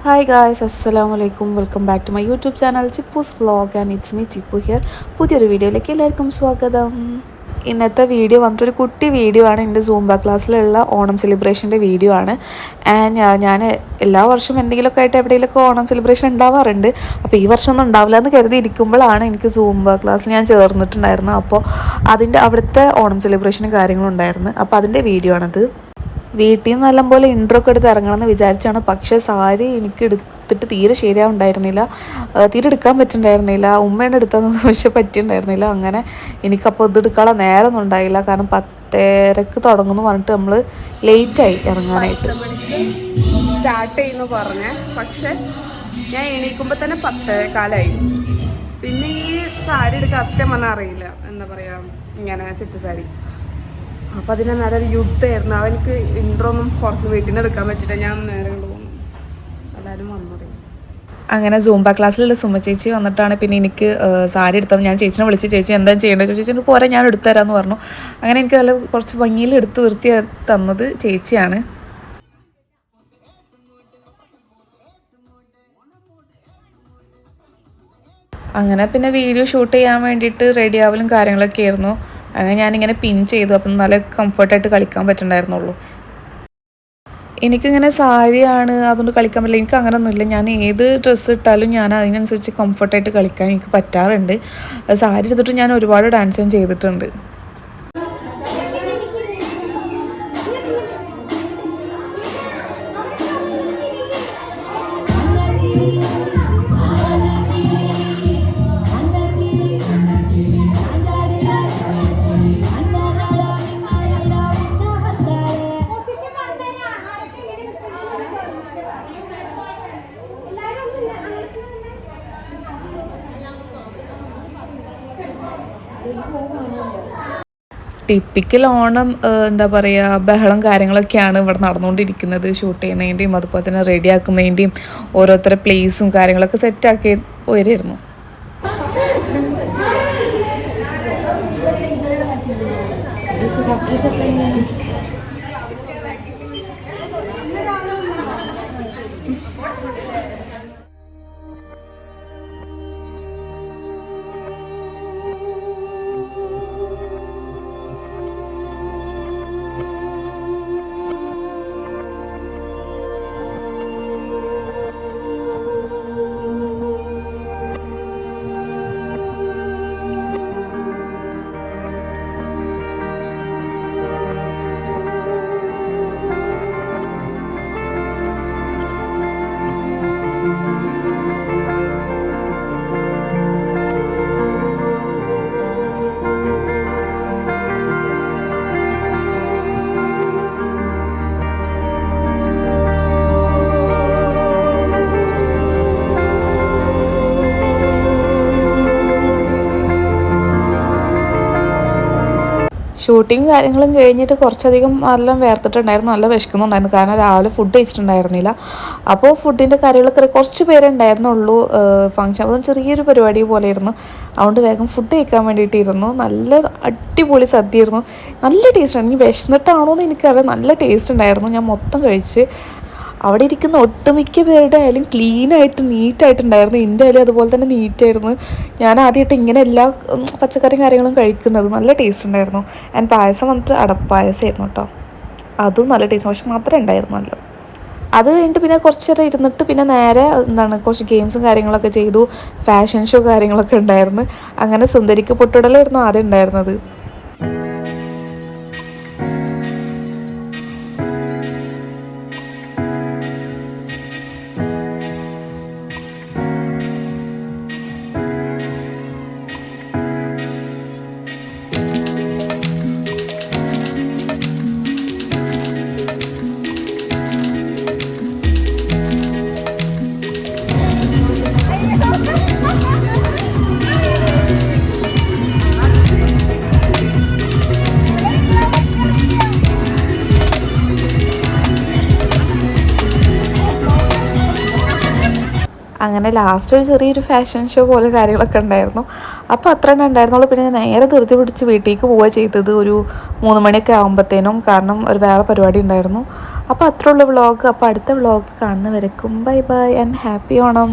Hi guys, assalamu alaikum. Welcome back to my YouTube channel Chippu's Vlog and it's me Chippu here. പുതിയൊരു വീഡിയോയിലേക്ക് എല്ലാവർക്കും സ്വാഗതം. ഇന്നത്തെ video വന്നിട്ടൊരു കുട്ടി വീഡിയോ ആണ്. എൻ്റെ സൂംബ ക്ലാസ്സിലുള്ള ഓണം സെലിബ്രേഷൻ്റെ വീഡിയോ ആണ്. ആൻഡ് ഞാൻ എല്ലാ വർഷവും എന്തെങ്കിലുമൊക്കെ ആയിട്ട് എവിടെയെങ്കിലുമൊക്കെ ഓണം സെലിബ്രേഷൻ ഉണ്ടാവാറുണ്ട്. അപ്പോൾ ഈ വർഷം ഒന്നും ഉണ്ടാവില്ല എന്ന് കരുതി ഇരിക്കുമ്പോഴാണ് എനിക്ക് സൂംബ ക്ലാസ്സിൽ ഞാൻ ചേർന്നിട്ടുണ്ടായിരുന്നു. അപ്പോൾ അതിൻ്റെ അവിടുത്തെ ഓണം സെലിബ്രേഷനും കാര്യങ്ങളും ഉണ്ടായിരുന്നു. അപ്പോൾ അതിൻ്റെ വീഡിയോ ആണത്. വീട്ടിൽ നിന്ന് നല്ലപോലെ ഇൻട്രോ ഒക്കെ എടുത്ത് ഇറങ്ങണമെന്ന് വിചാരിച്ചാണ്. പക്ഷേ സാരി എനിക്ക് എടുത്തിട്ട് തീരെ ശരിയാവുണ്ടായിരുന്നില്ല, തീരെ എടുക്കാൻ പറ്റുന്നുണ്ടായിരുന്നില്ല. ഉമ്മയാണ് എടുത്തതെന്ന് പക്ഷെ പറ്റിയിട്ടുണ്ടായിരുന്നില്ല. അങ്ങനെ എനിക്കപ്പോൾ ഇത് എടുക്കാനുള്ള നേരമൊന്നും ഉണ്ടായില്ല. കാരണം 10:30 തുടങ്ങുമെന്ന് പറഞ്ഞിട്ട് നമ്മൾ ലേറ്റായി ഇറങ്ങാനായിട്ട്. സ്റ്റാർട്ട് ചെയ്യുന്നു പറഞ്ഞേ, പക്ഷെ ഞാൻ എണീക്കുമ്പോൾ തന്നെ 10:15 പിന്നെ ഈ സാരി എടുക്കാൻ അത്യം പറഞ്ഞാൽ അറിയില്ല, എന്താ പറയുക, ഇങ്ങനെ സെറ്റ് സാരി. അപ്പോൾ അതിന് നേരെ ഒരു യുദ്ധമായിരുന്നു. അവനക്ക് ഇൻട്രോ ഒന്നും പുറത്ത് വീട്ടിൽ നിന്ന് എടുക്കാൻ പറ്റില്ല. ഞാൻ നേരെ കൊണ്ടുപോകുന്നു, എല്ലാവരും വന്നു. അങ്ങനെ സൂംബ ക്ലാസ്സിലുള്ള സുമ ചേച്ചി വന്നിട്ടാണ് പിന്നെ എനിക്ക് സാരി എടുത്തത്. ഞാൻ ചേച്ചിനെ വിളിച്ച് ചേച്ചി എന്താ ചെയ്യേണ്ടത് ചേച്ചിന് പോരാ ഞാൻ എടുത്തു തരാമെന്ന് പറഞ്ഞു. അങ്ങനെ എനിക്ക് നല്ല കുറച്ച് ഭംഗിയിൽ എടുത്ത് വൃത്തി തന്നത് ചേച്ചിയാണ്. അങ്ങനെ പിന്നെ വീഡിയോ ഷൂട്ട് ചെയ്യാൻ വേണ്ടിയിട്ട് റെഡി ആവലും കാര്യങ്ങളൊക്കെ ആയിരുന്നു. അങ്ങനെ ഞാനിങ്ങനെ പിൻ ചെയ്തു. അപ്പം നല്ല കംഫർട്ടായിട്ട് കളിക്കാൻ പറ്റുന്നുണ്ടായിരുന്നുള്ളൂ. എനിക്കിങ്ങനെ സാരിയാണ് അതുകൊണ്ട് കളിക്കാൻ പറ്റില്ല, എനിക്ക് അങ്ങനെയൊന്നുമില്ല. ഞാൻ ഏത് ഡ്രസ്സ് ഇട്ടാലും ഞാൻ അതിനനുസരിച്ച് കംഫർട്ടായിട്ട് കളിക്കാൻ എനിക്ക് പറ്റാറുണ്ട്. സാരി എടുത്തിട്ട് ഞാൻ ഒരുപാട് ഡാൻസും ചെയ്തിട്ടുണ്ട്. ടിപ്പിക്കൽ ഓണം എന്താ പറയുക, ബഹളം കാര്യങ്ങളൊക്കെയാണ് ഇവിടെ നടന്നുകൊണ്ടിരിക്കുന്നത്. ഷൂട്ട് ചെയ്യുന്നതിൻ്റെയും അതുപോലെ തന്നെ റെഡിയാക്കുന്നതിൻ്റെയും ഓരോരുത്തരുടെ പ്ലേസും കാര്യങ്ങളൊക്കെ സെറ്റാക്കി വരുമായിരുന്നു. ഷൂട്ടിങ് കാര്യങ്ങളും കഴിഞ്ഞിട്ട് കുറച്ചധികം എല്ലാം വേർത്തിട്ടുണ്ടായിരുന്നു, നല്ല വിശക്കുന്നുണ്ടായിരുന്നു. കാരണം രാവിലെ ഫുഡ് കഴിച്ചിട്ടുണ്ടായിരുന്നില്ല. അപ്പോൾ ഫുഡിൻ്റെ കാര്യങ്ങളൊക്കെ കുറച്ച് പേരേ ഉണ്ടായിരുന്നുള്ളൂ. ഫങ്ഷൻ അതും ചെറിയൊരു പരിപാടി പോലെയായിരുന്നു. അതുകൊണ്ട് വേഗം ഫുഡ് കഴിക്കാൻ വേണ്ടിയിട്ടിരുന്നു. നല്ല അടിപൊളി സദ്യയായിരുന്നു, നല്ല ടേസ്റ്റാണ്. എനിക്ക് വിശന്നിട്ടാണോ എന്ന് എനിക്കറിയാം, നല്ല ടേസ്റ്റ് ഉണ്ടായിരുന്നു. ഞാൻ മൊത്തം കഴിച്ച്. അവിടെ ഇരിക്കുന്ന ഒട്ടുമിക്ക പേരുടെ ആയാലും ക്ലീനായിട്ട് നീറ്റായിട്ടുണ്ടായിരുന്നു. എൻ്റെ ആയാലും അതുപോലെ തന്നെ നീറ്റായിരുന്നു. ഞാൻ ആദ്യമായിട്ട് ഇങ്ങനെ എല്ലാ പച്ചക്കറിയും കാര്യങ്ങളും കഴിക്കുന്നത്. നല്ല ടേസ്റ്റ് ഉണ്ടായിരുന്നു. ആൻഡ് പായസം വന്നിട്ട് അടപ്പായസമായിരുന്നു കേട്ടോ, അതും നല്ല ടേസ്റ്റ്, പക്ഷെ മാത്രമേ ഉണ്ടായിരുന്നല്ലോ. അത് കഴിഞ്ഞിട്ട് പിന്നെ കുറച്ച് നേരം ഇരുന്നിട്ട് പിന്നെ നേരെ കുറച്ച് ഗെയിംസും കാര്യങ്ങളൊക്കെ ചെയ്തു. ഫാഷൻ ഷോ കാര്യങ്ങളൊക്കെ ഉണ്ടായിരുന്നു. അങ്ങനെ സുന്ദരിക്ക് പൊട്ടിടലായിരുന്നു ആദ്യം ഉണ്ടായിരുന്നത്. അങ്ങനെ ലാസ്റ്റ് ഒരു ചെറിയൊരു ഫാഷൻ ഷോ പോലെ കാര്യങ്ങളൊക്കെ ഉണ്ടായിരുന്നു. അപ്പോൾ അത്ര തന്നെ ഉണ്ടായിരുന്നുള്ളൂ. പിന്നെ ഞാൻ നേരെ ധൃതി പിടിച്ച് വീട്ടിലേക്ക് പോവുക ചെയ്തത് ഒരു 3 മണിയൊക്കെ ആകുമ്പോഴത്തേനും, കാരണം ഒരു വേറെ പരിപാടി ഉണ്ടായിരുന്നു. അപ്പോൾ അത്രയുള്ള വ്ളോഗ്. അപ്പോൾ അടുത്ത വ്ളോഗ് കാണുന്നവരേക്കും bye bye and happy Onam.